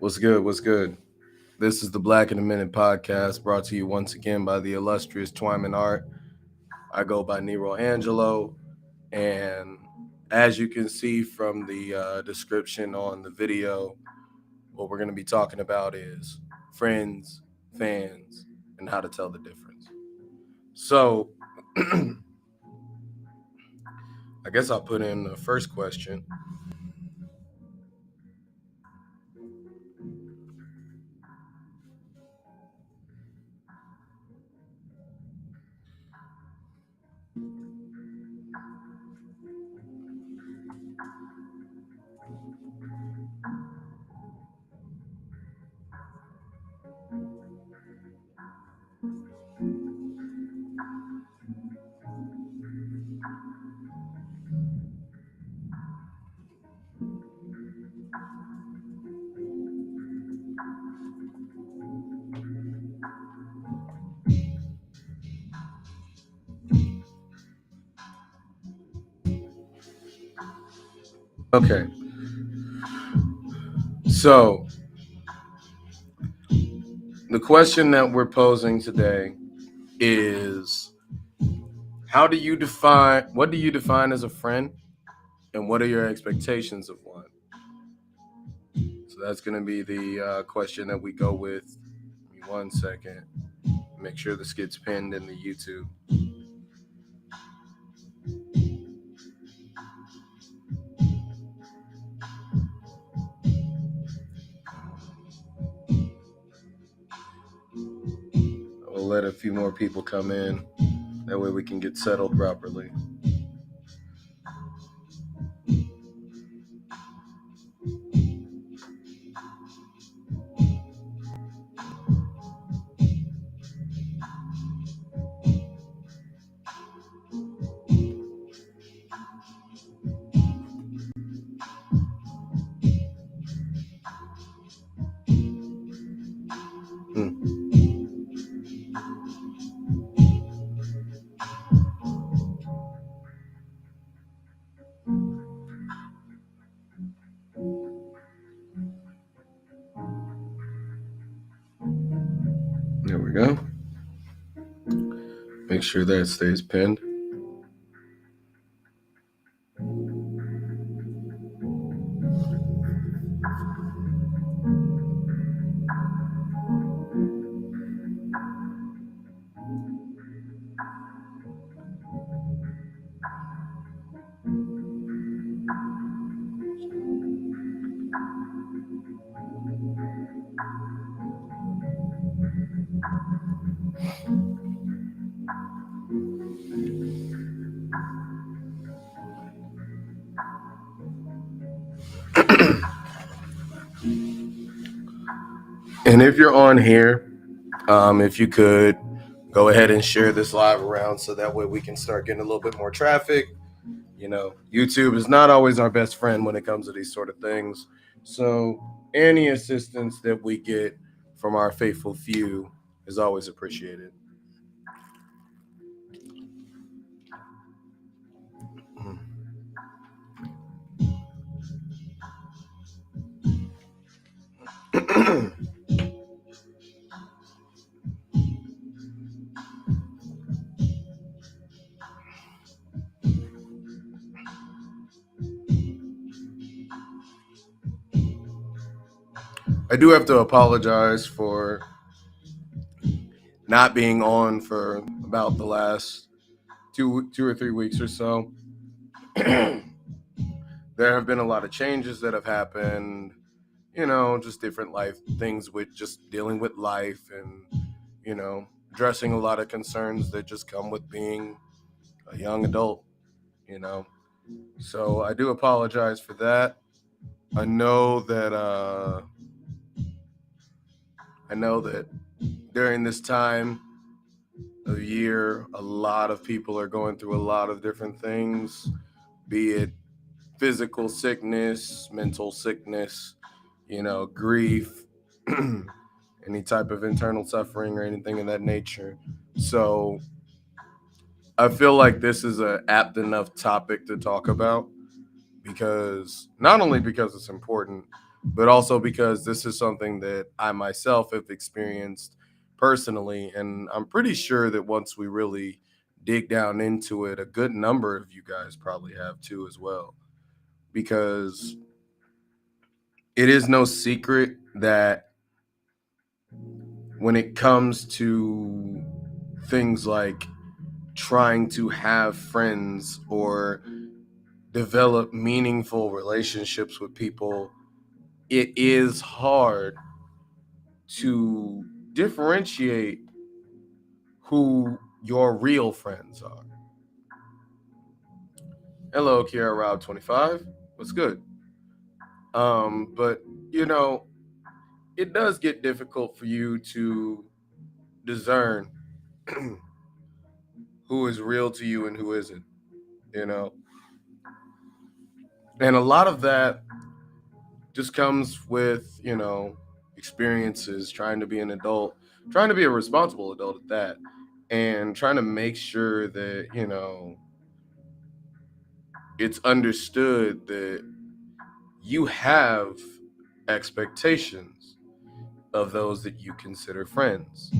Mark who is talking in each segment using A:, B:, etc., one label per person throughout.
A: What's good? What's good? This is the Black in a Minute podcast brought to you once again by the illustrious Twyman Art. I go by NeRo AnGelo, and as you can see from the description on the video, what we're going to be talking about is friends, fans, and how to tell the difference. So, I guess I'll put in the first question. Okay. So, the question that we're posing today is what do you define as a friend, and what are your expectations of one? So that's going to be the question that we go with. Give me 1 second. Make sure this gets pinned in the YouTube. We'll let a few more people come in. That way we can get settled properly. There we go. Make sure that stays pinned. And if you're on here, if you could go ahead and share this live around so that way we can start getting a little bit more traffic. You know, YouTube is not always our best friend when it comes to these sort of things. So any assistance that we get from our faithful few is always appreciated. I do have to apologize for not being on for about the last two or 3 weeks or so. There have been a lot of changes that have happened, you know, just different life things with just dealing with life and, you know, addressing a lot of concerns that just come with being a young adult, you know. So I do apologize for that. I know that during this time of year, a lot of people are going through a lot of different things, be it physical sickness, mental sickness, you know, grief, any type of internal suffering or anything of that nature. So I feel like this is an apt enough topic to talk about because not only because it's important, but also because this is something that I myself have experienced personally. And I'm pretty sure that once we really dig down into it, a good number of you guys probably have too as well. Because it is no secret that when it comes to things like trying to have friends or develop meaningful relationships with people, it is hard to differentiate who your real friends are. Hello, Kiara Rob 25. What's good? But you know, it does get difficult for you to discern who is real to you and who isn't, you know. And a lot of that just comes with, experiences, trying to be an adult, trying to be a responsible adult at that, and trying to make sure that, it's understood that you have expectations of those that you consider friends.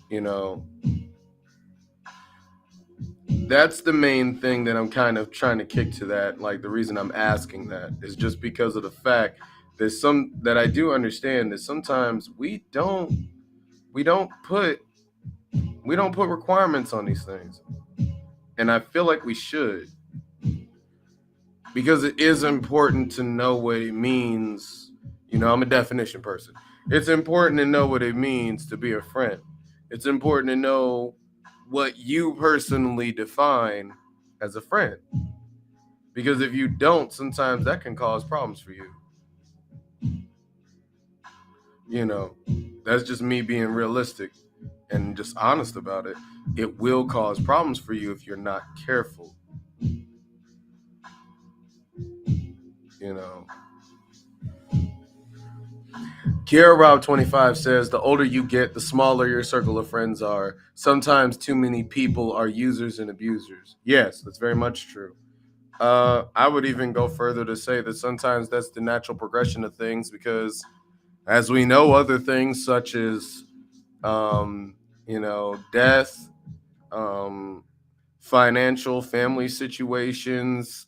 A: You know, that's the main thing that I'm kind of trying to kick to that. Like the reason I'm asking that is just because of the fact that I do understand that sometimes we don't put requirements on these things. And I feel like we should, because it is important to know what it means. I'm a definition person. It's important to know what it means to be a friend. It's important to know what you personally define as a friend. Because if you don't, sometimes that can cause problems for you. That's just me being realistic and just honest about it. It will cause problems for you if you're not careful. You know. Kiera Rob 25 says the older you get, the smaller your circle of friends are. Sometimes too many people are users and abusers. Yes, that's very much true. I would even go further to say that sometimes that's the natural progression of things because, as we know, other things such as, death, um, financial, family situations,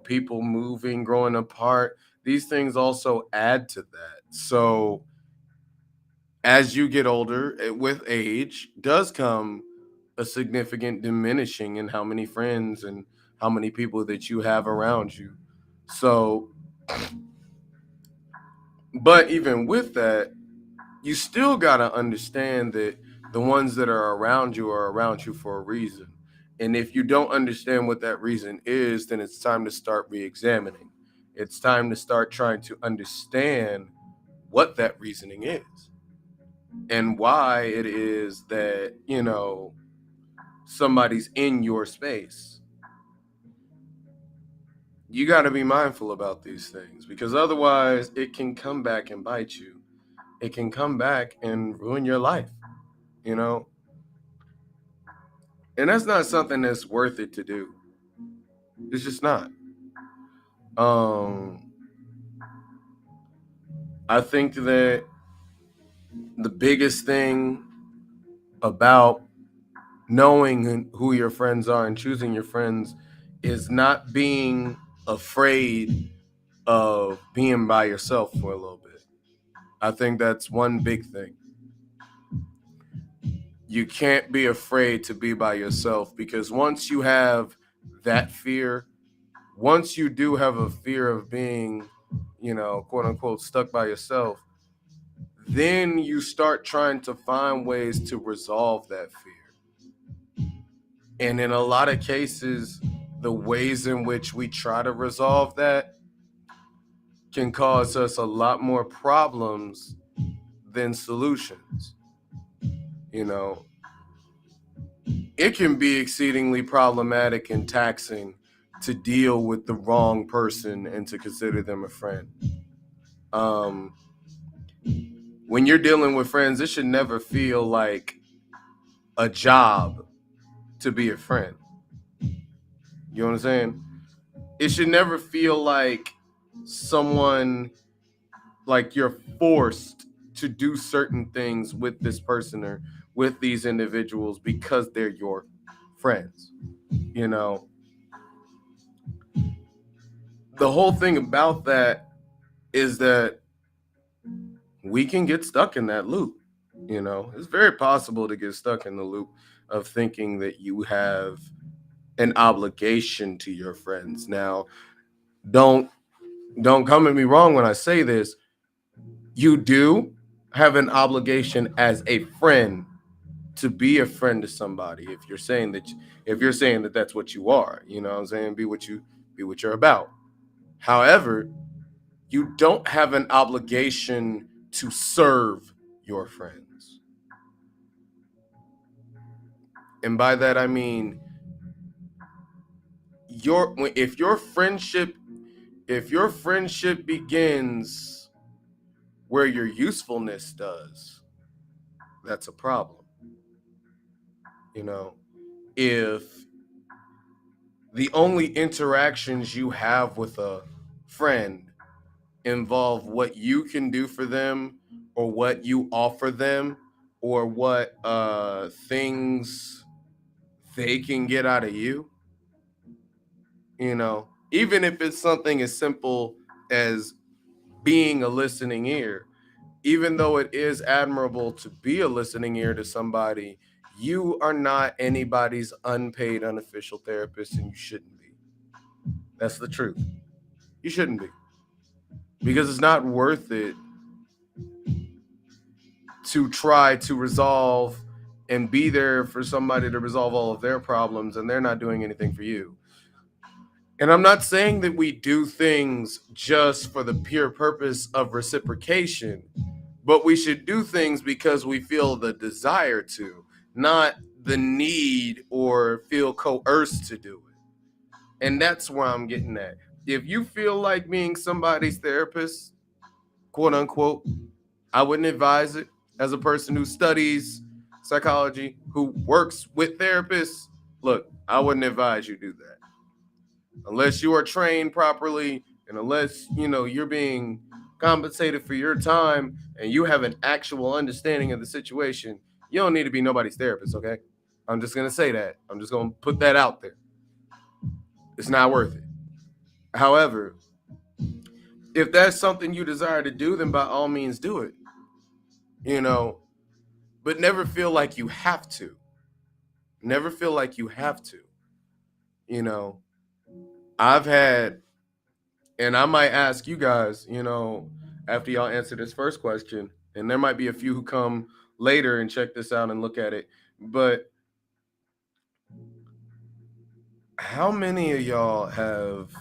A: people moving, growing apart, these things also add to that. So, as you get older, with age does come a significant diminishing in how many friends and how many people that you have around you. So, but even with that, you still got to understand that the ones that are around you for a reason. And if you don't understand what that reason is, then it's time to start re-examining. It's time to start trying to understand what that reasoning is and why it is that, somebody's in your space. You got to be mindful about these things because otherwise it can come back and bite you. It can come back and ruin your life, you know? And that's not something that's worth it to do. It's just not. Um, I think that the biggest thing about knowing who your friends are and choosing your friends is not being afraid of being by yourself for a little bit. I think that's one big thing. You can't be afraid to be by yourself because once you have that fear, once you do have a fear of being, quote unquote, stuck by yourself, then you start trying to find ways to resolve that fear. And in a lot of cases, the ways in which we try to resolve that can cause us a lot more problems than solutions. It can be exceedingly problematic and taxing to deal with the wrong person and to consider them a friend. When you're dealing with friends, it should never feel like a job to be a friend. You know what I'm saying? It should never feel like someone like you're forced to do certain things with this person or with these individuals because they're your friends. You know, the whole thing about that is that we can get stuck in that loop. You know, it's very possible to get stuck in the loop of thinking that you have an obligation to your friends. Now, don't don't come at me wrong when I say this. You do have an obligation as a friend to be a friend to somebody. If you're saying that that's what you are, you know what I'm saying? Be what you're about. However, you don't have an obligation to serve your friends. And by that I mean if your friendship begins where your usefulness does, that's a problem. You know, if the only interactions you have with a friend involve what you can do for them or what you offer them or what things they can get out of you, you know, even if it's something as simple as being a listening ear, even though it is admirable to be a listening ear to somebody, you are not anybody's unpaid unofficial therapist, and you shouldn't be. That's the truth. You shouldn't be, because it's not worth it to try to resolve and be there for somebody to resolve all of their problems and they're not doing anything for you. And I'm not saying that we do things just for the pure purpose of reciprocation, but we should do things because we feel the desire to, not the need or feel coerced to do it. And that's where I'm getting at. If you feel like being somebody's therapist, quote unquote, I wouldn't advise it. As a person who studies psychology, who works with therapists, look, I wouldn't advise you do that. Unless you are trained properly and unless, you know, you're being compensated for your time and you have an actual understanding of the situation, you don't need to be nobody's therapist, okay? I'm just going to say that. I'm just going to put that out there. It's not worth it. However, if that's something you desire to do, then by all means do it. You know, but never feel like you have to. Never feel like you have to. You know, I've had, and I might ask you guys, you know, after y'all answer this first question, and there might be a few who come later and check this out and look at it, but how many of y'all have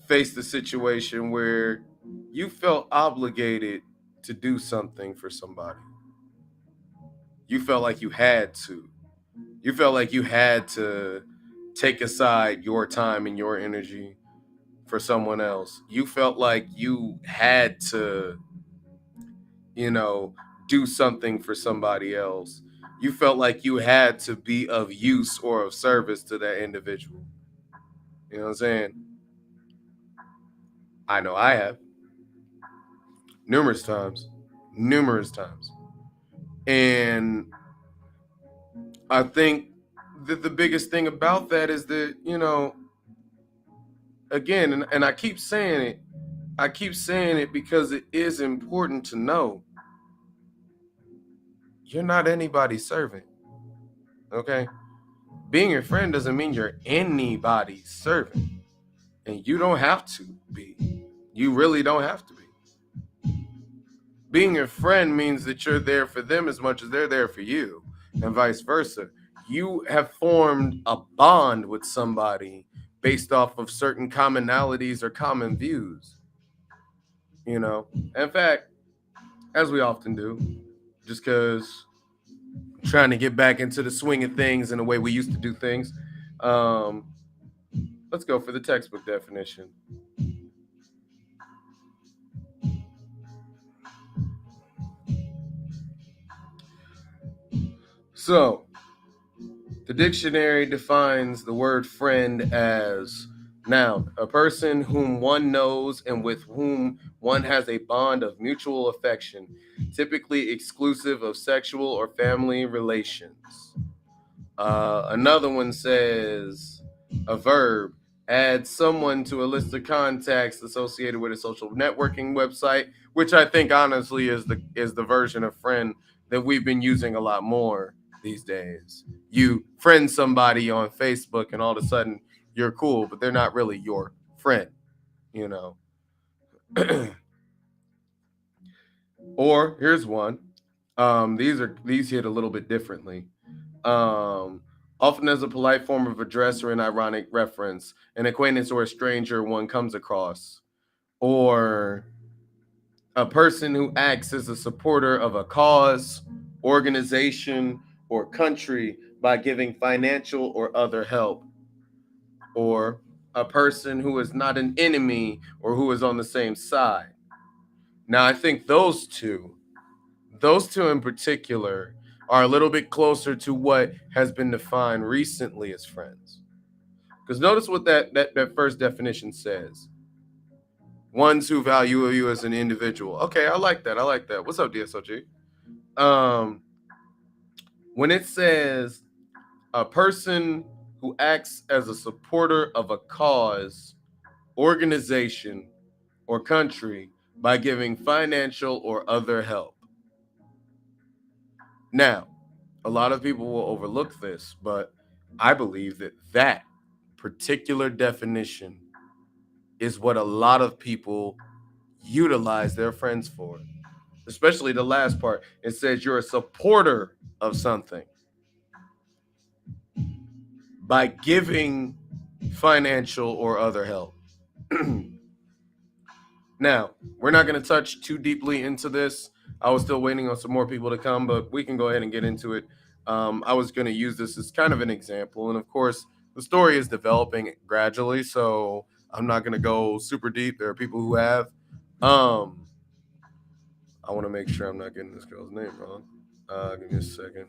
A: faced a situation where you felt obligated to do something for somebody? You felt like you had to. You felt like you had to take aside your time and your energy for someone else. You felt like you had to, you know, do something for somebody else. You felt like you had to be of use or of service to that individual. You know what I'm saying? I know I have numerous times, numerous times. And I think that the biggest thing about that is that, you know, again, and I keep saying it because it is important to know you're not anybody's servant. Okay? Being your friend doesn't mean you're anybody's servant. And you don't have to be. You really don't have to be. Being your friend means that you're there for them as much as they're there for you, and vice versa. You have formed a bond with somebody based off of certain commonalities or common views. You know, in fact, as we often do, just because trying to get back into the swing of things and the way we used to do things. Let's go for the textbook definition. So, the dictionary defines the word friend as Now, a person whom one knows and with whom one has a bond of mutual affection, typically exclusive of sexual or family relations. Another one says a verb, add someone to a list of contacts associated with a social networking website, which I think honestly is the version of friend that we've been using a lot more these days. You friend somebody on Facebook and all of a sudden you're cool, but they're not really your friend, you know. Or here's one. These hit a little bit differently. Um, Often as a polite form of address or an ironic reference, an acquaintance or a stranger one comes across, or a person who acts as a supporter of a cause, organization, or country by giving financial or other help, or a person who is not an enemy or who is on the same side. Now, I think those two in particular are a little bit closer to what has been defined recently as friends. Because notice what that first definition says. Ones who value you as an individual. Okay, I like that. I like that. What's up, DSOG? Um, when it says a person who acts as a supporter of a cause, organization, or country by giving financial or other help. Now, a lot of people will overlook this, but I believe that particular definition is what a lot of people utilize their friends for, especially the last part. It says you're a supporter of something by giving financial or other help. Now, we're not going to touch too deeply into this. I was still waiting on some more people to come, but we can go ahead and get into it. I was going to use this as kind of an example. And of course, the story is developing gradually, so I'm not going to go super deep. There are people who have. I want to make sure I'm not getting this girl's name wrong. Give me a second.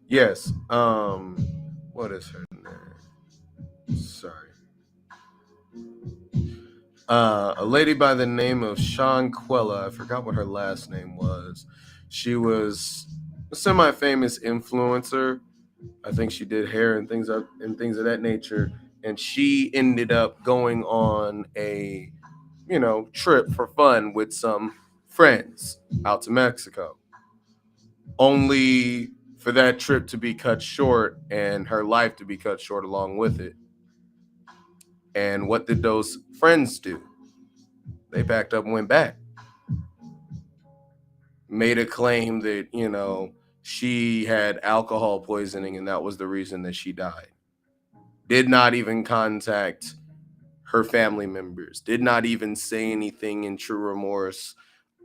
A: Yes. What is her name? Sorry. A lady by the name of Sean Quella. I forgot what her last name was. She was a semi-famous influencer. I think she did hair and things of that nature. And she ended up going on a, trip for fun with some friends out to Mexico. Only for that trip to be cut short and her life to be cut short along with it. And what did those friends do? They packed up and went back. Made a claim that, she had alcohol poisoning and that was the reason that she died. Did not even contact her family members, did not even say anything in true remorse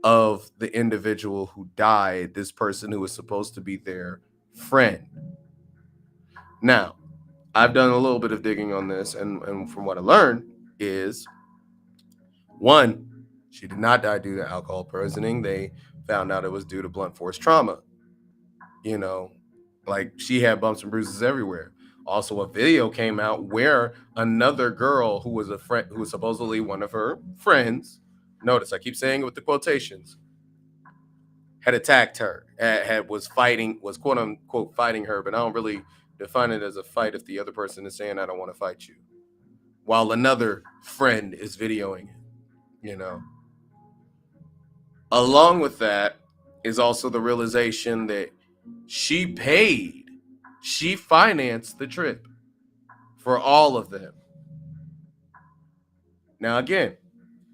A: of the individual who died, this person who was supposed to be their friend. Now, I've done a little bit of digging on this, and from what I learned is, one, she did not die due to alcohol poisoning. They found out it was due to blunt force trauma. Like she had bumps and bruises everywhere. Also, a video came out where another girl who was a friend, who was supposedly one of her friends, notice I keep saying it with the quotations, had attacked her, was quote unquote fighting her, but I don't really define it as a fight if the other person is saying I don't want to fight you, while another friend is videoing it. Along with that is also the realization that she financed the trip for all of them. Now, again,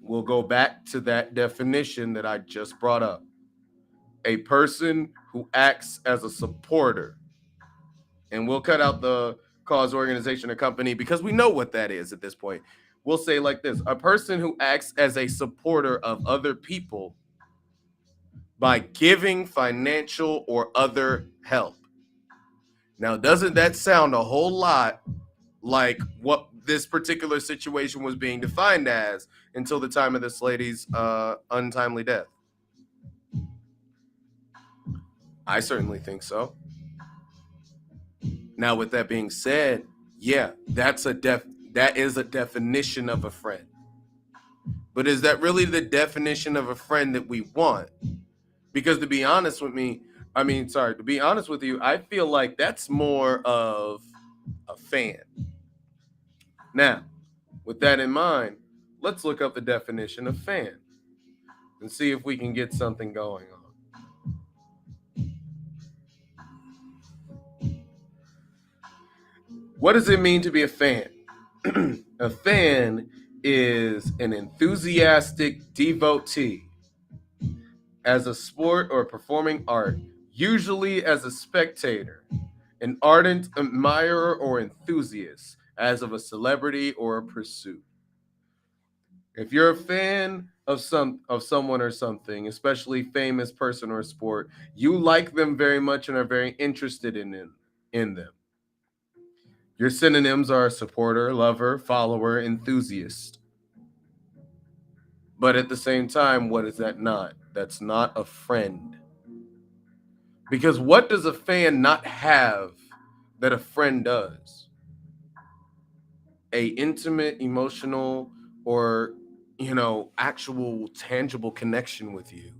A: we'll go back to that definition that I just brought up. A person who acts as a supporter. And we'll cut out the cause, organization, or company because we know what that is at this point. We'll say like this: a person who acts as a supporter of other people by giving financial or other help. Now, doesn't that sound a whole lot like what this particular situation was being defined as until the time of this lady's untimely death? I certainly think so. Now, with that being said, Yeah, that is a definition of a friend. But is that really the definition of a friend that we want? Because to be honest with you, I feel like that's more of a fan. Now, with that in mind, let's look up the definition of fan and see if we can get something going on. What does it mean to be a fan? A fan is an enthusiastic devotee as a sport or performing art, usually as a spectator, an ardent admirer or enthusiast, as of a celebrity or a pursuit. If you're a fan of someone or something, especially famous person or sport, you like them very much and are very interested in them. Your synonyms are supporter, lover, follower, enthusiast. But at the same time, what is that not? That's not a friend. Because what does a fan not have that a friend does? A intimate, emotional, or actual tangible connection with you.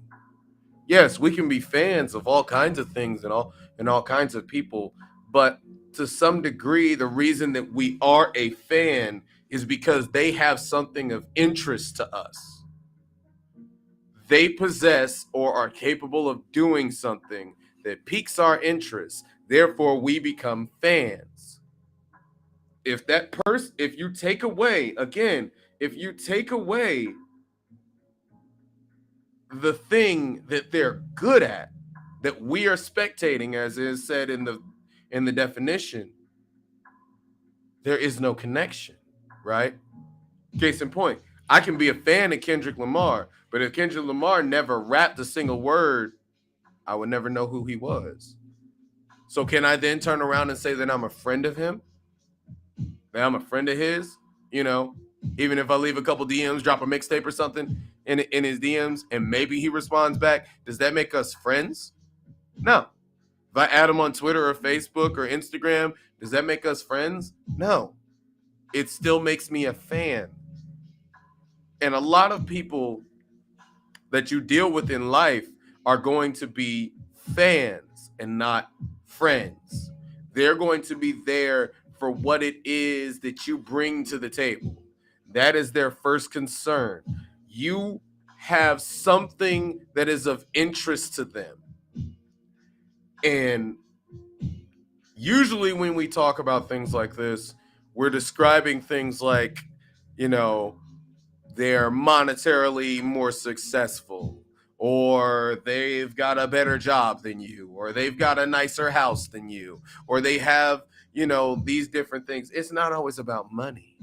A: Yes, we can be fans of all kinds of things and all kinds of people, but to some degree, the reason that we are a fan is because they have something of interest to us. They possess or are capable of doing something that piques our interest. Therefore, we become fans. If you take away, again, if you take away the thing that they're good at, that we are spectating, as is said in the definition, there is no connection, right? Case in point, I can be a fan of Kendrick Lamar, but if Kendrick Lamar never rapped a single word, I would never know who he was. So can I then turn around and say that I'm a friend of him? That I'm a friend of his? Even if I leave a couple DMs, drop a mixtape or something in his DMs, and maybe he responds back, does that make us friends? No. If I add him on Twitter or Facebook or Instagram, does that make us friends? No. It still makes me a fan. And a lot of people that you deal with in life are going to be fans and not friends. They're going to be there for what it is that you bring to the table. That is their first concern. You have something that is of interest to them. And usually when we talk about things like this, we're describing things like, they're monetarily more successful, or they've got a better job than you, or they've got a nicer house than you, or they have, these different things. It's not always about money.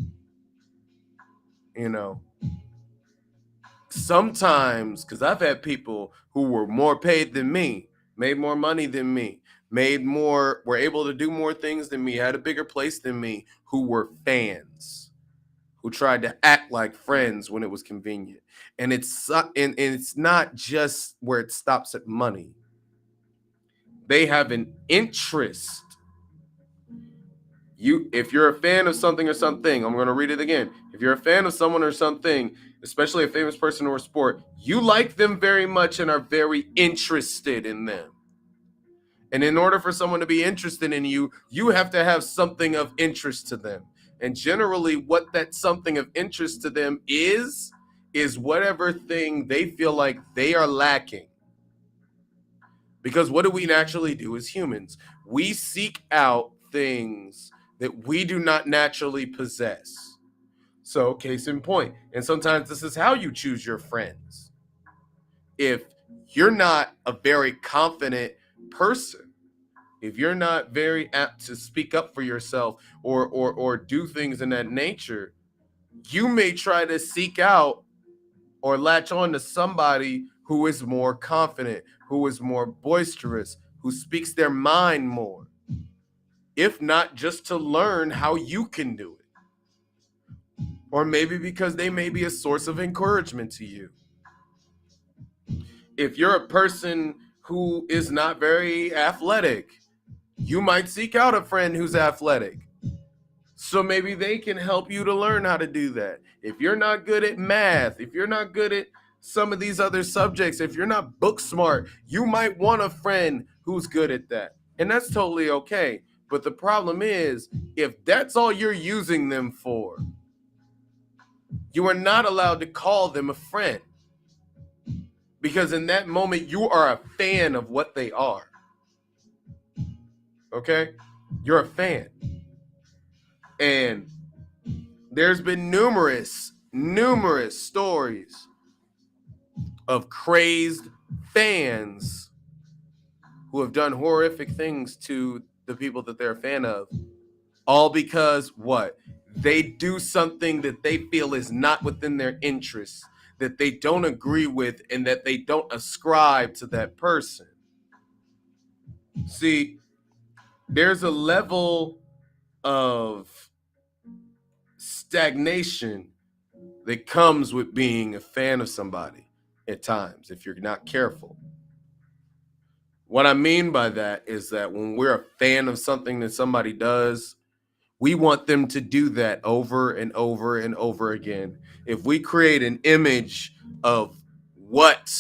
A: Sometimes, because I've had people who were more paid than me, made more money than me, were able to do more things than me, had a bigger place than me, who were fans, who tried to act like friends when it was convenient. And it's not just where it stops at money. They have an interest. If you're a fan of something or something, I'm going to read it again. If you're a fan of someone or something, especially a famous person or a sport, you like them very much and are very interested in them. And in order for someone to be interested in you, you have to have something of interest to them. And generally, what that something of interest to them is whatever thing they feel like they are lacking. Because what do we naturally do as humans? We seek out things that we do not naturally possess. So, case in point, and sometimes this is how you choose your friends. If you're not a very confident person, if you're not very apt to speak up for yourself or do things in that nature, you may try to seek out or latch on to somebody who is more confident, who is more boisterous, who speaks their mind more, if not just to learn how you can do it. Or maybe because they may be a source of encouragement to you. If you're a person who is not very athletic, you might seek out a friend who's athletic. So maybe they can help you to learn how to do that. If you're not good at math, if you're not good at some of these other subjects, if you're not book smart, you might want a friend who's good at that. And that's totally okay. But the problem is, if that's all you're using them for, you are not allowed to call them a friend. Because in that moment, you are a fan of what they are. Okay? You're a fan. And there's been numerous stories of crazed fans who have done horrific things to the people that they're a fan of. All because what? They do something that they feel is not within their interests, that they don't agree with, and that they don't ascribe to that person. See, there's a level of stagnation that comes with being a fan of somebody at times if you're not careful. What I mean by that is that when we're a fan of something that somebody does, we want them to do that over and over and over again. If we create an image of what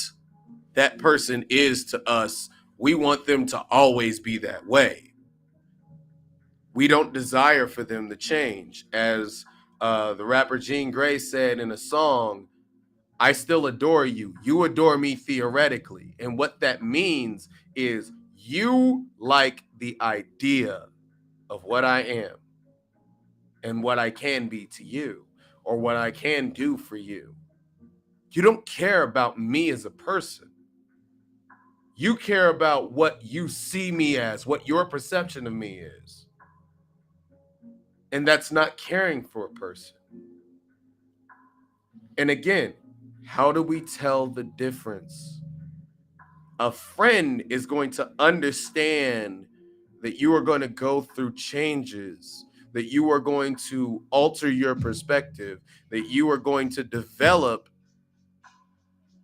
A: that person is to us, we want them to always be that way. We don't desire for them to change. As the rapper Jean Grae said in a song, I still adore you. You adore me theoretically. And what that means is you like the idea of what I am and what I can be to you or what I can do for you. You don't care about me as a person. You care about what you see me as, what your perception of me is. And that's not caring for a person. And again, how do we tell the difference? A friend is going to understand that you are going to go through changes, that you are going to alter your perspective, that you are going to develop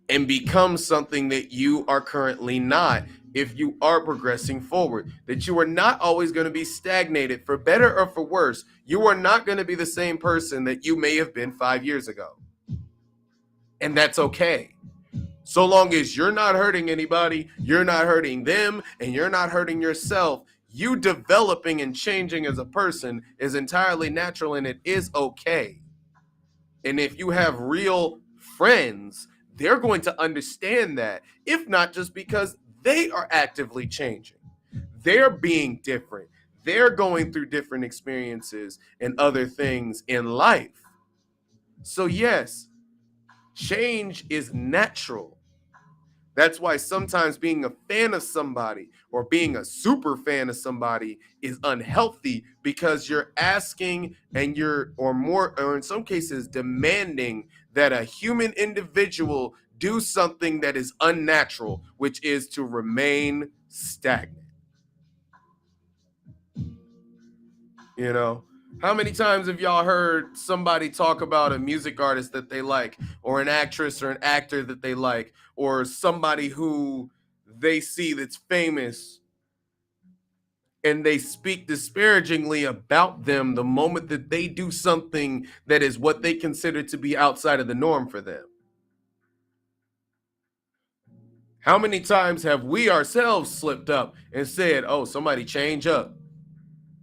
A: and become something that you are currently not if you are progressing forward, that you are not always going to be stagnated, for better or for worse. You are not going to be the same person that you may have been 5 years ago. And that's okay. So long as you're not hurting anybody, you're not hurting them, and you're not hurting yourself, you developing and changing as a person is entirely natural, and it is okay. And if you have real friends, they're going to understand that, if not just because they are actively changing. They're being different. They're going through different experiences and other things in life. So yes, change is natural. That's why sometimes being a fan of somebody or being a super fan of somebody is unhealthy, because you're asking and or in some cases demanding that a human individual do something that is unnatural, which is to remain stagnant. You know, how many times have y'all heard somebody talk about a music artist that they like, or an actress or an actor that they like, or somebody who they see that's famous, and they speak disparagingly about them the moment that they do something that is what they consider to be outside of the norm for them? How many times have we ourselves slipped up and said, oh, somebody change up?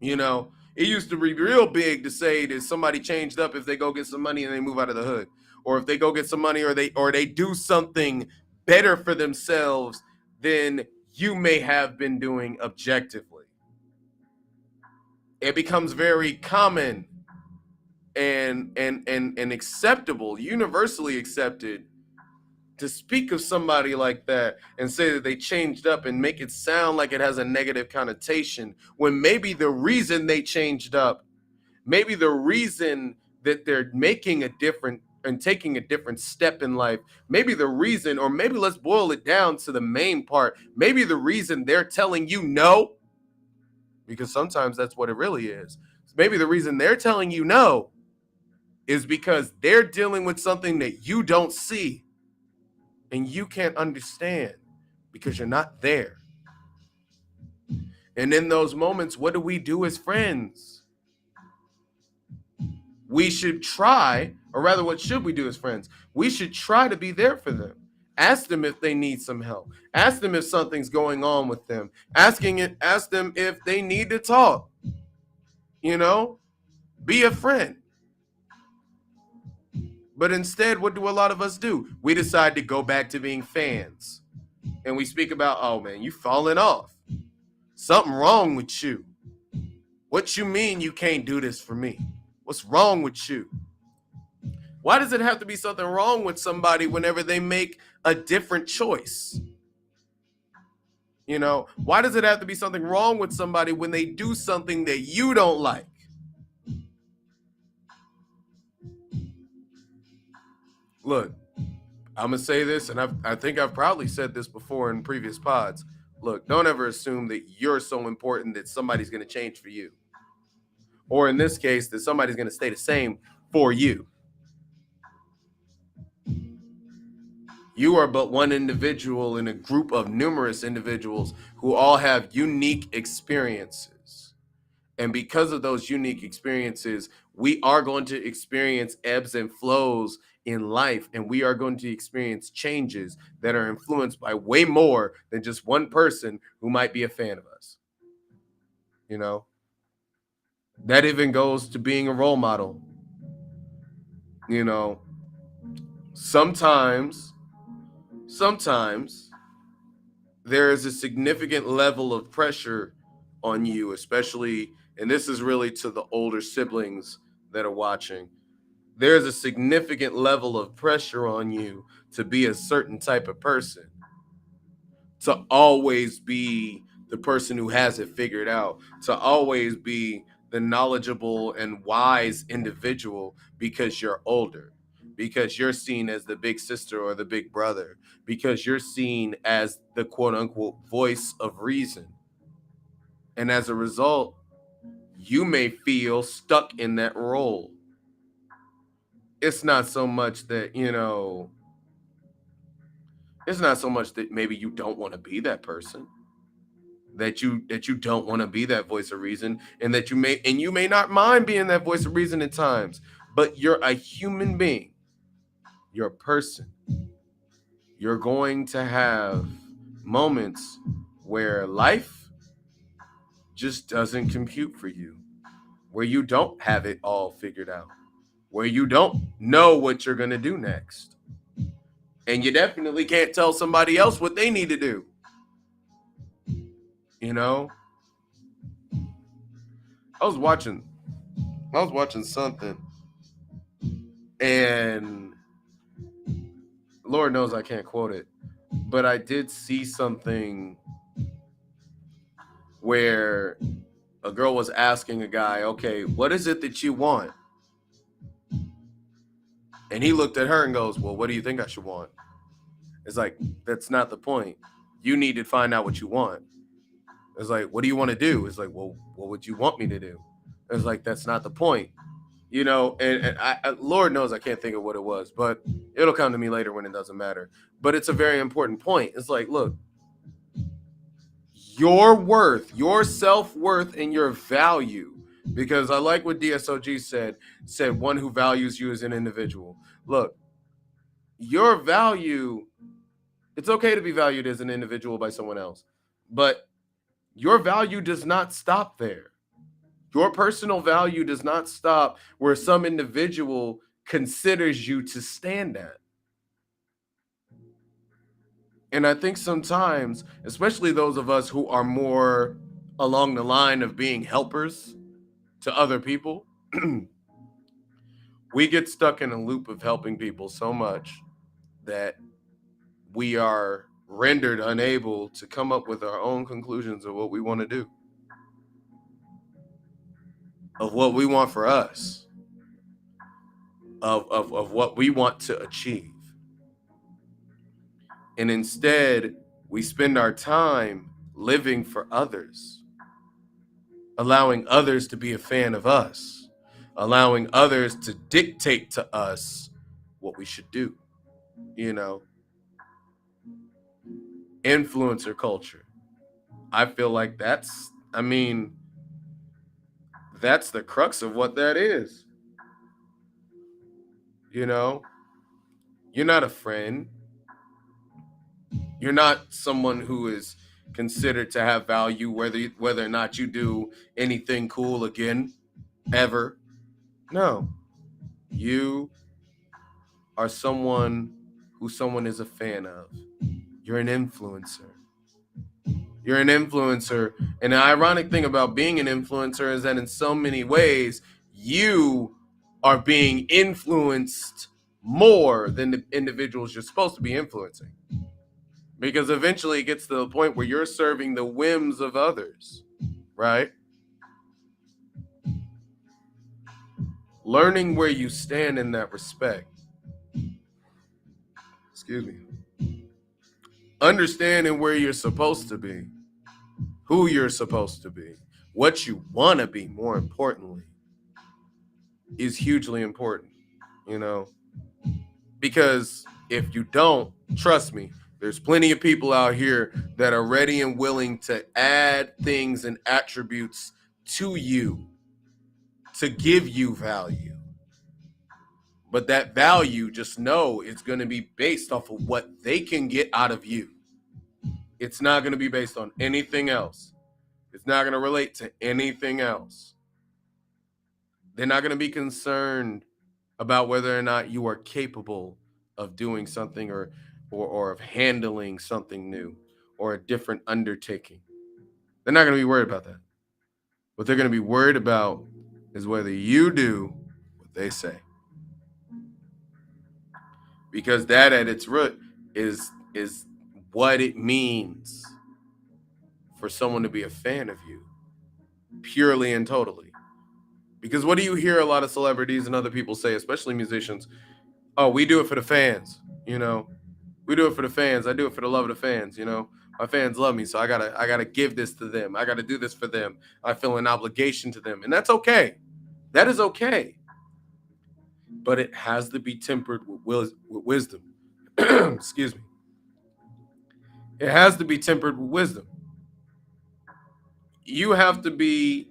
A: You know, it used to be real big to say that somebody changed up if they go get some money and they move out of the hood, or if they go get some money, or they do something better for themselves than you may have been doing objectively. It becomes very common and acceptable, universally accepted, to speak of somebody like that and say that they changed up and make it sound like it has a negative connotation, when maybe the reason they changed up, maybe the reason that they're making a different and taking a different step in life, maybe the reason, or maybe let's boil it down to the main part, maybe the reason they're telling you no, because sometimes that's what it really is. Maybe the reason they're telling you no is because they're dealing with something that you don't see and you can't understand because you're not there. And in those moments, what do we do as friends? we should try, or rather, what should we do as friends? We should try to be there for them. Ask them if they need some help. Ask them if something's going on with them. Ask them if they need to talk. You know, be a friend. But instead, what do a lot of us do? We decide to go back to being fans. And we speak about, oh man, you falling off. Something wrong with you. What you mean you can't do this for me? What's wrong with you? Why does it have to be something wrong with somebody whenever they make a different choice? You know, why does it have to be something wrong with somebody when they do something that you don't like? Look, I'm going to say this, and I think I've probably said this before in previous pods. Look, don't ever assume that you're so important that somebody's going to change for you. Or in this case, that somebody's going to stay the same for you. You are but one individual in a group of numerous individuals who all have unique experiences. And because of those unique experiences, we are going to experience ebbs and flows in life, and we are going to experience changes that are influenced by way more than just one person who might be a fan of us. You know, that even goes to being a role model. You know, sometimes there is a significant level of pressure on you, especially, and this is really to the older siblings that are watching. There's a significant level of pressure on you to be a certain type of person, to always be the person who has it figured out, to always be the knowledgeable and wise individual because you're older, because you're seen as the big sister or the big brother, because you're seen as the quote unquote voice of reason. And as a result, you may feel stuck in that role. It's not so much that, it's not so much that maybe you don't want to be that person, that you don't want to be that voice of reason, and that you may not mind being that voice of reason at times, but you're a human being. You're a person. You're going to have moments where life just doesn't compute for you, where you don't have it all figured out, where you don't know what you're going to do next. And you definitely can't tell somebody else what they need to do. You know, I was watching something, and Lord knows I can't quote it, but I did see something where a girl was asking a guy, okay, what is it that you want? And he looked at her and goes, well, what do you think I should want? It's like, that's not the point. You need to find out what you want. It's like, what do you want to do? It's like, well, what would you want me to do? It's like, that's not the point. You know, and I Lord knows I can't think of what it was, but it'll come to me later when it doesn't matter. But it's a very important point. It's like, look, your worth, your self-worth, and your value, because I like what DSOG said one who values you as an individual. Look, your value, it's okay to be valued as an individual by someone else, but your value does not stop there. Your personal value does not stop where some individual considers you to stand at. And I think sometimes, especially those of us who are more along the line of being helpers to other people, we get stuck in a loop of helping people so much that we are rendered unable to come up with our own conclusions of what we want to do, of what we want for us, of what we want to achieve. And instead, we spend our time living for others, allowing others to be a fan of us, allowing others to dictate to us what we should do. You know, influencer culture. I feel like that's the crux of what that is. You know, you're not a friend. You're not someone who is considered to have value, whether or not you do anything cool again, ever. No, you are someone who someone is a fan of. You're an influencer. You're an influencer. And the ironic thing about being an influencer is that in so many ways, you are being influenced more than the individuals you're supposed to be influencing. Because eventually it gets to the point where you're serving the whims of others, right? Learning where you stand in that respect. Excuse me. Understanding where you're supposed to be, who you're supposed to be, what you want to be, more importantly, is hugely important, you know? Because if you don't, trust me, there's plenty of people out here that are ready and willing to add things and attributes to you to give you value. But that value, just know, it's going to be based off of what they can get out of you. It's not going to be based on anything else. It's not going to relate to anything else. They're not going to be concerned about whether or not you are capable of doing something or of handling something new or a different undertaking. They're not going to be worried about that. What they're going to be worried about is whether you do what they say. Because that at its root is what it means for someone to be a fan of you, purely and totally. Because what do you hear a lot of celebrities and other people say, especially musicians? Oh, we do it for the fans, you know. We do it for the fans. I do it for the love of the fans, you know. My fans love me, so I gotta give this to them. I gotta do this for them. I feel an obligation to them, and that's okay. That is okay. But it has to be tempered with wisdom. Excuse me. It has to be tempered with wisdom. You have to be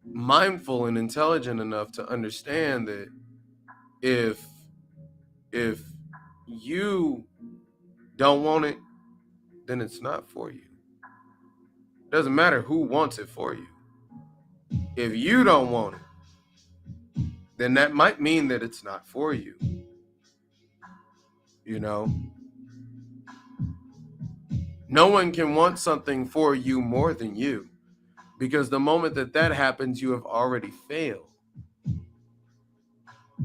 A: mindful and intelligent enough to understand that if you don't want it, then it's not for you. It doesn't matter who wants it for you. If you don't want it, then that might mean that it's not for you. You know? No one can want something for you more than you, because the moment that happens, you have already failed.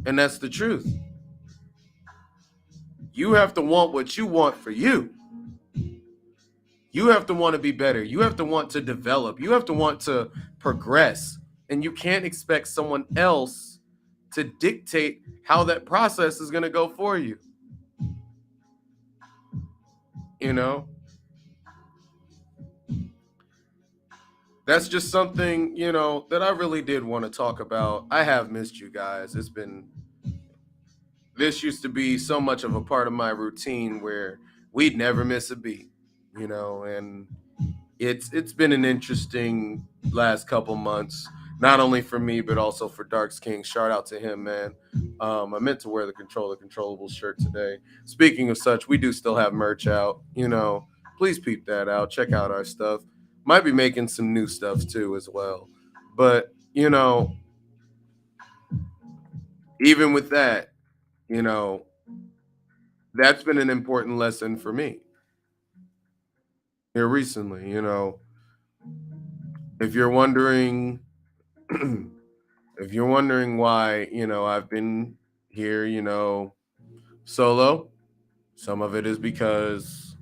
A: And that's the truth. You have to want what you want for you. You have to want to be better. You have to want to develop. You have to want to progress. And you can't expect someone else to dictate how that process is going to go for you. You know? That's just something, you know, that I really did want to talk about. I have missed you guys. This used to be so much of a part of my routine where we'd never miss a beat, you know, and it's been an interesting last couple months, not only for me but also for DarksKing. Shout out to him, man. I meant to wear the Controllable shirt today. Speaking of such, we do still have merch out. You know, please peep that out. Check out our stuff. Might be making some new stuff too as well. But you know, even with that, you know, that's been an important lesson for me here recently. You know, if you're wondering if you're wondering why, you know, I've been here, you know, solo, some of it is because,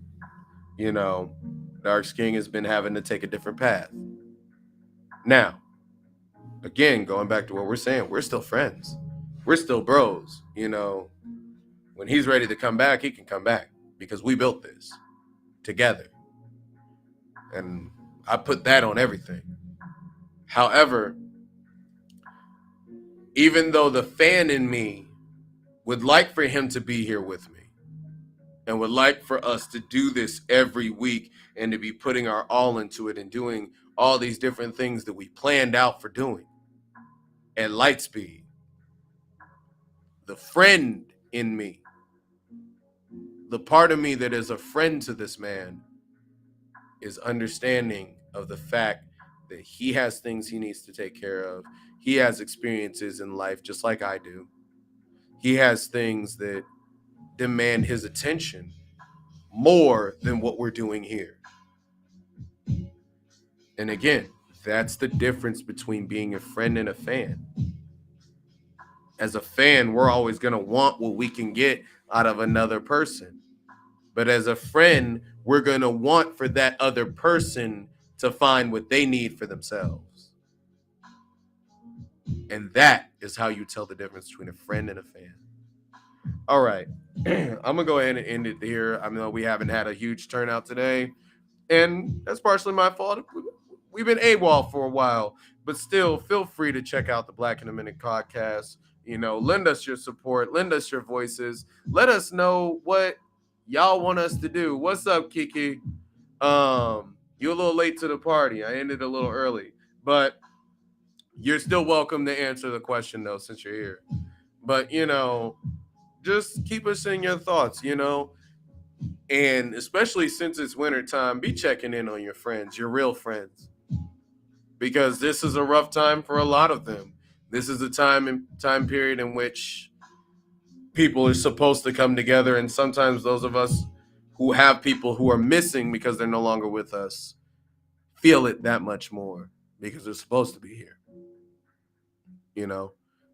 A: you know, DarksKing has been having to take a different path. Now, again, going back to what we're saying, we're still friends. We're still bros. You know, when he's ready to come back, he can come back because we built this together. And I put that on everything. However, even though the fan in me would like for him to be here with me and would like for us to do this every week and to be putting our all into it and doing all these different things that we planned out for doing at light speed, The friend in me, the part of me that is a friend to this man, is understanding of the fact that he has things he needs to take care of. He has experiences in life just like I do. He has things that demand his attention more than what we're doing here. And again, that's the difference between being a friend and a fan. As a fan, we're always going to want what we can get out of another person. But as a friend, we're going to want for that other person to find what they need for themselves. And that is how you tell the difference between a friend and a fan. All right. I'm going to go ahead and end it here. I know we haven't had a huge turnout today, and that's partially my fault. We've been AWOL for a while, but still, feel free to check out the Black in a Minute podcast. Lend us your support, lend us your voices. Let us know what y'all want us to do. What's up, Kiki? You're a little late to the party. I ended a little early, but you're still welcome to answer the question, though, since you're here. But, just keep us in your thoughts, and especially since it's wintertime, be checking in on your friends, your real friends, because this is a rough time for a lot of them. This is a time period in which people are supposed to come together, and sometimes those of us who have people who are missing because they're no longer with us feel it that much more because they're supposed to be here.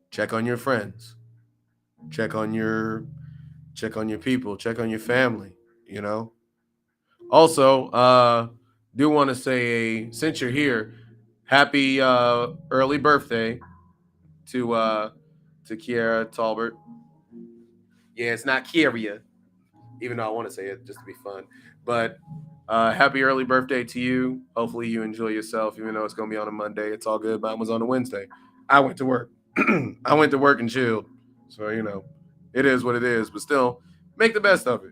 A: Check on your friends, check on your people, check on your family. Also, do want to say, since you're here, happy early birthday to Kiara Talbert. Yeah, it's not Kiria, even though I want to say it just to be fun. But happy early birthday to you. Hopefully you enjoy yourself, even though it's going to be on a Monday. It's all good. Mine was on a Wednesday. I went to work. I went to work and chilled. So, it is what it is. But still, make the best of it,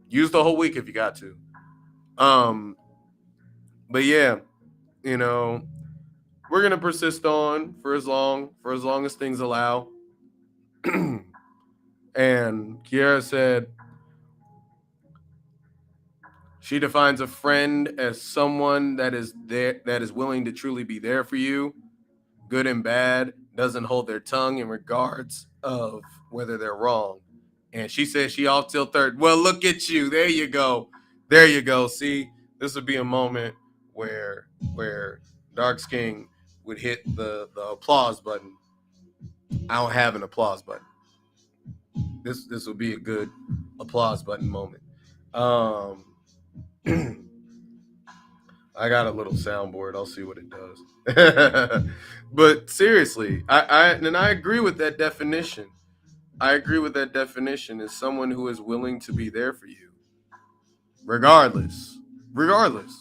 A: Use the whole week if you got to. But yeah, we're gonna persist on for as long as things allow. And Kiara said she defines a friend as someone that is there, that is willing to truly be there for you, good and bad, doesn't hold their tongue in regards of whether they're wrong. And she said she off till third. Well, look at you. There you go. There you go. See, this would be a moment where DarksKing would hit the applause button. I don't have an applause button. This would be a good applause button moment. I got a little soundboard. I'll see what it does. But seriously, I agree with that definition. I agree with that definition as someone who is willing to be there for you, regardless, good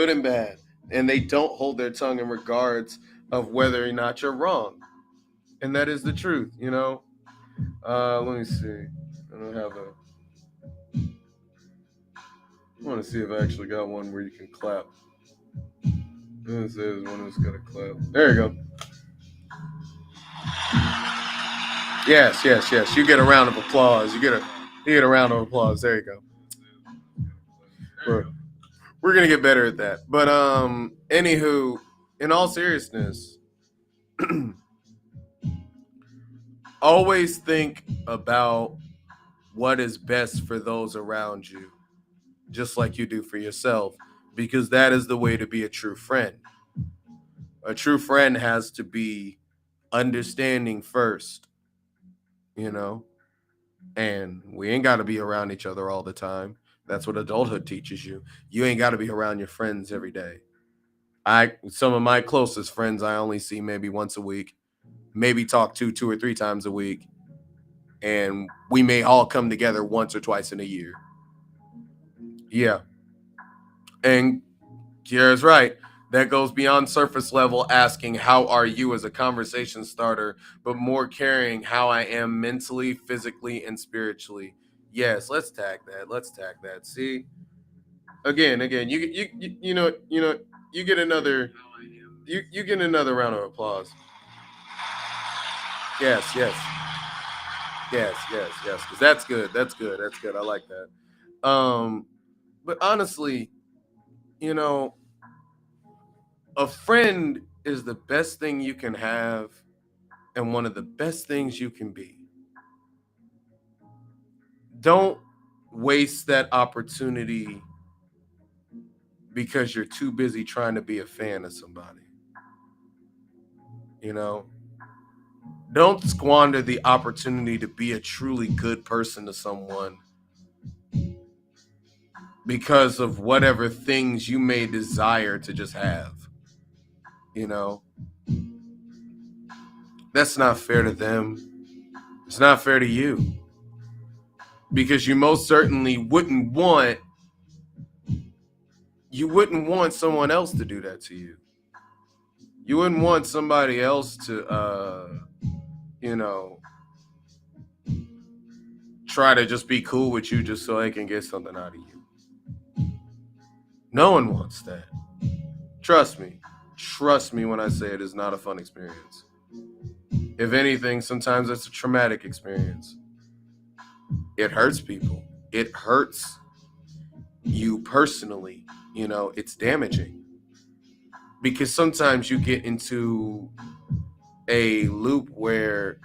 A: and bad, and they don't hold their tongue in regards of whether or not you're wrong, and that is the truth. Let me see. I don't have a. I want to see if I actually got one where you can clap. This is one that's got a clap. There you go. Yes. You get a round of applause. You get a round of applause. There you go. We're gonna get better at that. But anywho, in all seriousness, always think about what is best for those around you, just like you do for yourself, because that is the way to be a true friend. A true friend has to be understanding first, and we ain't got to be around each other all the time. That's what adulthood teaches you. You ain't got to be around your friends every day. Some of my closest friends I only see maybe once a week, maybe talk to 2 or 3 times a week, and we may all come together once or twice in a year. Yeah. And Kiara's right. That goes beyond surface level asking, how are you, as a conversation starter, but more carrying how I am mentally, physically, and spiritually. Yes, let's tag that. See? Again, you get another round of applause. Yes, yes, yes, yes, yes. Because that's good. That's good. That's good. I like that. But honestly, you know, a friend is the best thing you can have and one of the best things you can be. Don't waste that opportunity because you're too busy trying to be a fan of somebody. You know, don't squander the opportunity to be a truly good person to someone because of whatever things you may desire to just have. You know, that's not fair to them. It's not fair to you because you most certainly wouldn't want someone else to do that to you. You wouldn't want somebody else to you know, try to just be cool with you just so they can get something out of you. No one wants that. Trust me. Trust me when I say it is not a fun experience. If anything, sometimes it's a traumatic experience. It hurts people. It hurts you personally. You know, it's damaging. Because sometimes you get into a loop where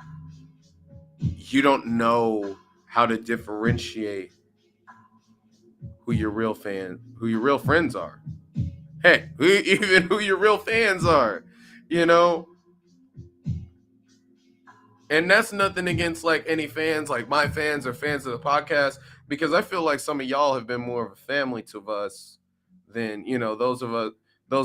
A: you don't know how to differentiate who your real friends are. Heck, even who your real fans are, you know? And that's nothing against like any fans, like my fans or fans of the podcast, because I feel like some of y'all have been more of a family to us than, you know, those of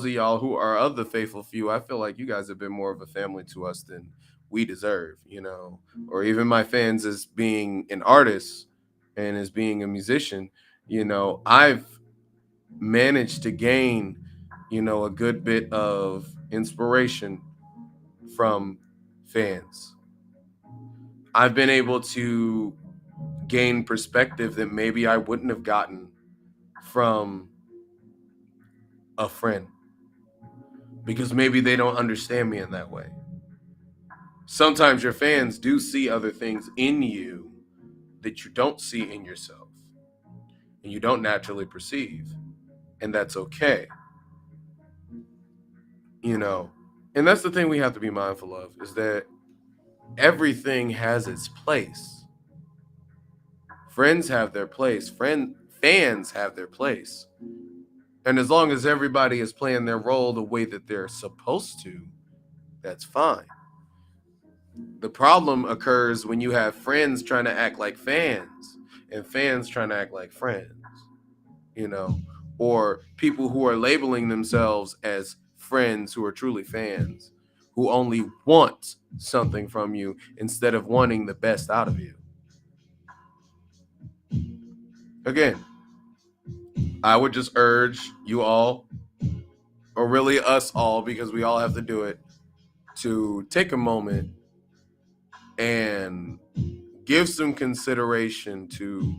A: y'all who are of the faithful few. I feel like you guys have been more of a family to us than we deserve, you know, or even my fans as being an artist and as being a musician. You know, I've managed to gain, you know, a good bit of inspiration from fans. I've been able to gain perspective that maybe I wouldn't have gotten from a friend because maybe they don't understand me in that way. Sometimes your fans do see other things in you that you don't see in yourself and you don't naturally perceive, and that's okay, you know. And that's the thing we have to be mindful of is that everything has its place. Friends have their place, fans have their place. And as long as everybody is playing their role the way that they're supposed to, that's fine. The problem occurs when you have friends trying to act like fans and fans trying to act like friends, you know, or people who are labeling themselves as friends who are truly fans, who only want something from you instead of wanting the best out of you. Again, I would just urge you all, or really us all, because we all have to do it, to take a moment and give some consideration to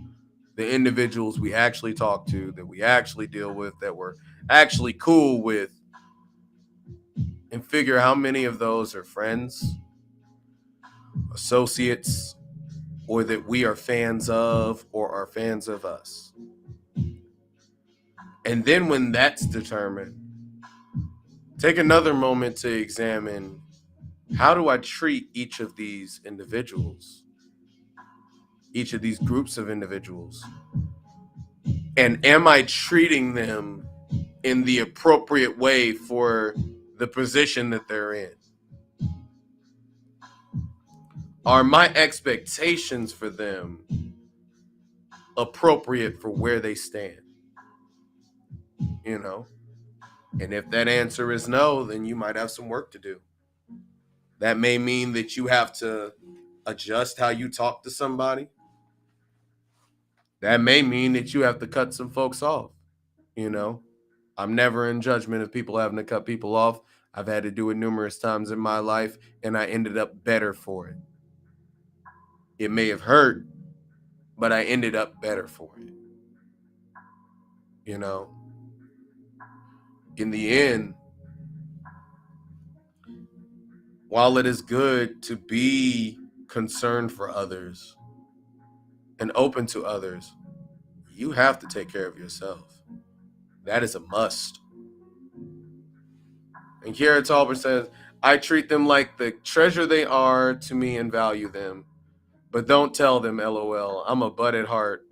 A: the individuals we actually talk to, that we actually deal with, that we're actually cool with, and figure how many of those are friends, associates, or that we are fans of or are fans of us. And then when that's determined, take another moment to examine, how do I treat each of these individuals, each of these groups of individuals? And am I treating them in the appropriate way for the position that they're in? Are my expectations for them appropriate for where they stand? You know? And if that answer is no, then you might have some work to do. That may mean that you have to adjust how you talk to somebody. That may mean that you have to cut some folks off. You know, I'm never in judgment of people having to cut people off. I've had to do it numerous times in my life, and I ended up better for it. It may have hurt, but I ended up better for it. You know, in the end, while it is good to be concerned for others and open to others, you have to take care of yourself. That is a must. And Kiara Talbert says, I treat them like the treasure they are to me and value them. But don't tell them, LOL. I'm a butt at heart.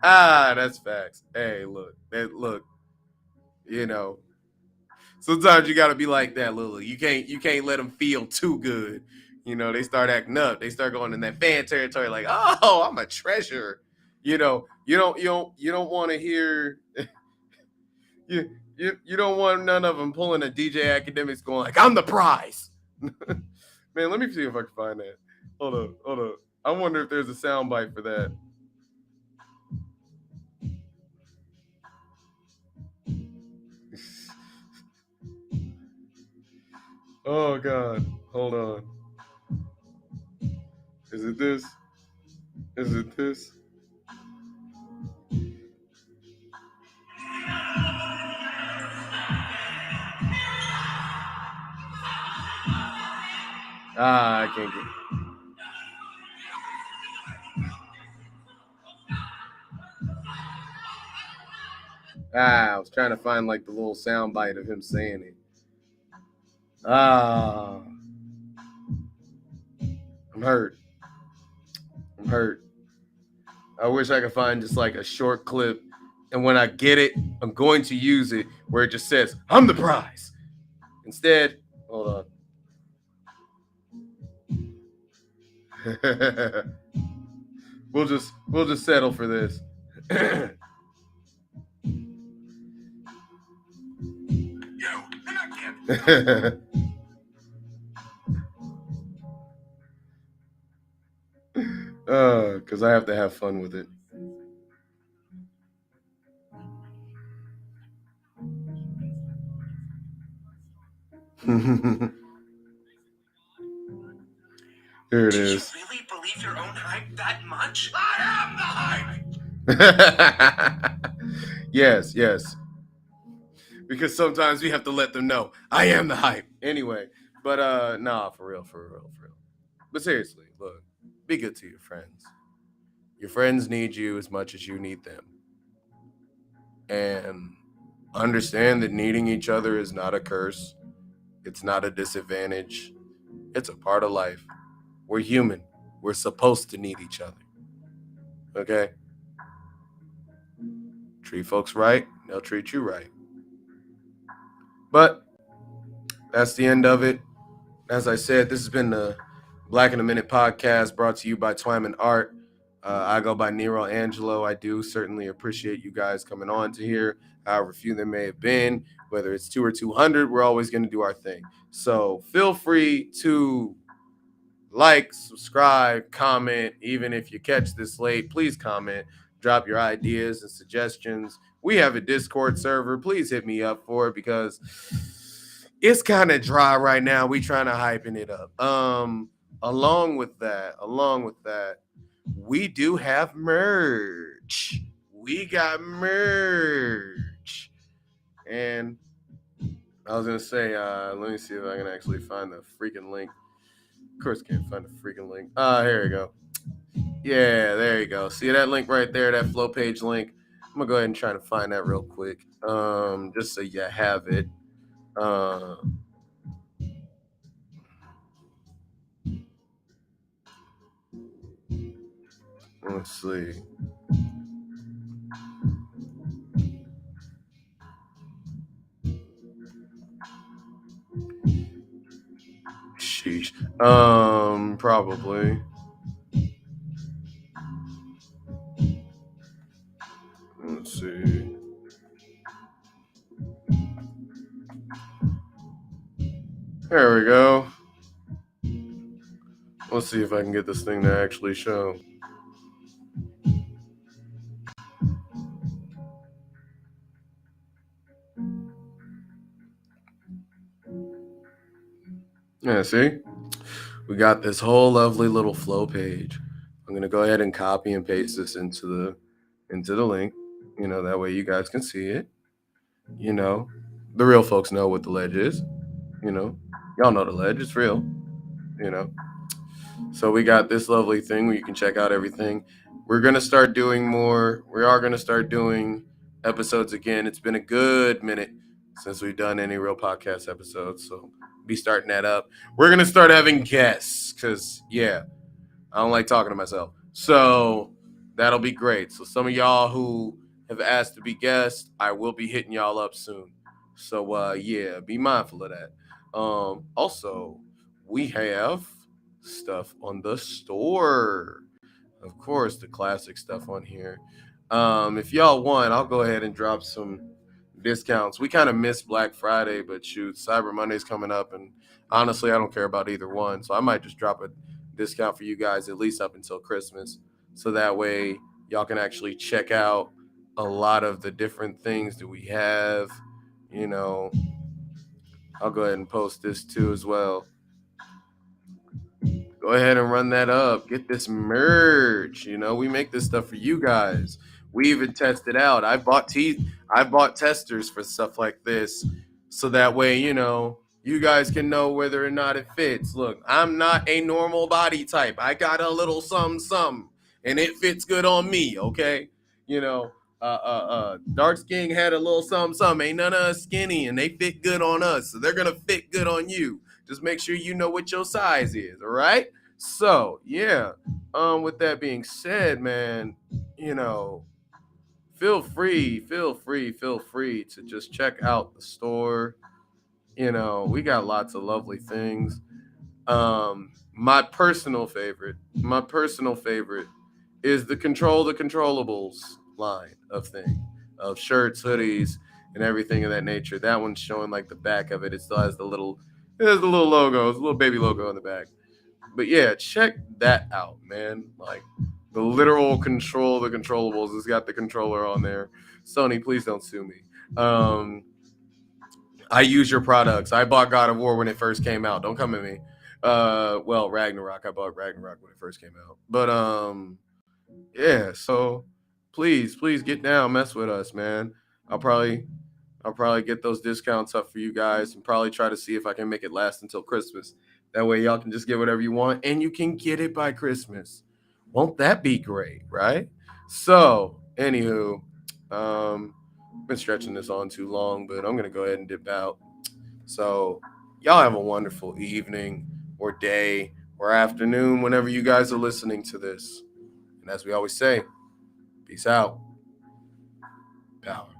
A: That's facts. Hey, look, you know, sometimes you gotta be like that, Lily. You can't let them feel too good. You know, they start acting up. They start going in that fan territory, like, oh, I'm a treasure. You know, you don't want to hear you don't want none of them pulling a DJ Academics going like, I'm the prize. Man, let me see if I can find that. Hold up. I wonder if there's a soundbite for that. Oh God, hold on. Is it this? Is it this? I can't get it. I was trying to find like the little soundbite of him saying it. I'm hurt. I wish I could find just like a short clip, and when I get it, I'm going to use it where it just says, I'm the prize. Instead, hold on. We'll just settle for this. Because I have to have fun with it. Here it is.
B: Do you really believe your own hype that much? I am the hype!
A: Yes. Because sometimes we have to let them know, I am the hype. Anyway, but nah, for real. But seriously, look, be good to your friends. Your friends need you as much as you need them. And understand that needing each other is not a curse. It's not a disadvantage. It's a part of life. We're human. We're supposed to need each other. Okay? Treat folks right, they'll treat you right. But that's the end of it. As I said, this has been the Black in a Minute podcast brought to you by Twyman Art. I go by NeRo AnGelo. I do certainly appreciate you guys coming on to here, however few there may have been. Whether it's 2 or 200, we're always going to do our thing. So feel free to like, subscribe, comment. Even if you catch this late, please comment. Drop your ideas and suggestions. We have a Discord server. Please hit me up for it because it's kind of dry right now. We trying to hyping it up. Along with that, we do have merch. We got merch. And I was gonna say, let me see if I can actually find the freaking link. Of course, can't find the freaking link. Here we go. Yeah, there you go. See that link right there, that flow page link? I'm gonna go ahead and try to find that real quick. Just so you have it. Let's see. Sheesh. Probably. Let's see. There we go. Let's see if I can get this thing to actually show. Yeah, see? We got this whole lovely little flow page. I'm gonna go ahead and copy and paste this into the link. You know, that way you guys can see it. You know, the real folks know what the ledge is. Y'all know the ledge. It's real. You know. So we got this lovely thing where you can check out everything. We're gonna start doing more. We are gonna start doing episodes again. It's been a good minute since we've done any real podcast episodes, so be starting that up. We're gonna start having guests because I don't like talking to myself. So that'll be great. So some of y'all who have asked to be guests, I will be hitting y'all up soon. So be mindful of that. Also, we have stuff on the store. Of course, the classic stuff on here. If y'all want, I'll go ahead and drop some discounts. We kind of missed Black Friday, but shoot, Cyber Monday's coming up, and honestly, I don't care about either one. So I might just drop a discount for you guys at least up until Christmas, so that way y'all can actually check out a lot of the different things that we have. I'll go ahead and post this too as well. Go ahead and run that up. Get this merch. We make this stuff for you guys. We even test it out. I bought testers for stuff like this, so that way, you guys can know whether or not it fits. Look, I'm not a normal body type. I got a little some, and it fits good on me, okay? DarksKing had a little some. Ain't none of us skinny, and they fit good on us, so they're gonna fit good on you. Just make sure you know what your size is, all right? So, with that being said, man, feel free to just check out the store. We got lots of lovely things. My personal favorite is the Control the Controllables line of shirts, hoodies, and everything of that nature. That one's showing like the back of it. It still has the little logo. It's a little baby logo in the back. But yeah, check that out, man. Like the literal Control the Controllables. It's got the controller on there. Sony, please don't sue me. I use your products. I bought God of War when it first came out. Don't come at me. Ragnarok. I bought Ragnarok when it first came out. But so please get down, mess with us, man. I'll probably get those discounts up for you guys and probably try to see if I can make it last until Christmas. That way y'all can just get whatever you want and you can get it by Christmas. Won't that be great, right? So, anywho, been stretching this on too long, but I'm gonna go ahead and dip out. So, y'all have a wonderful evening or day or afternoon whenever you guys are listening to this. And as we always say, peace out. Power.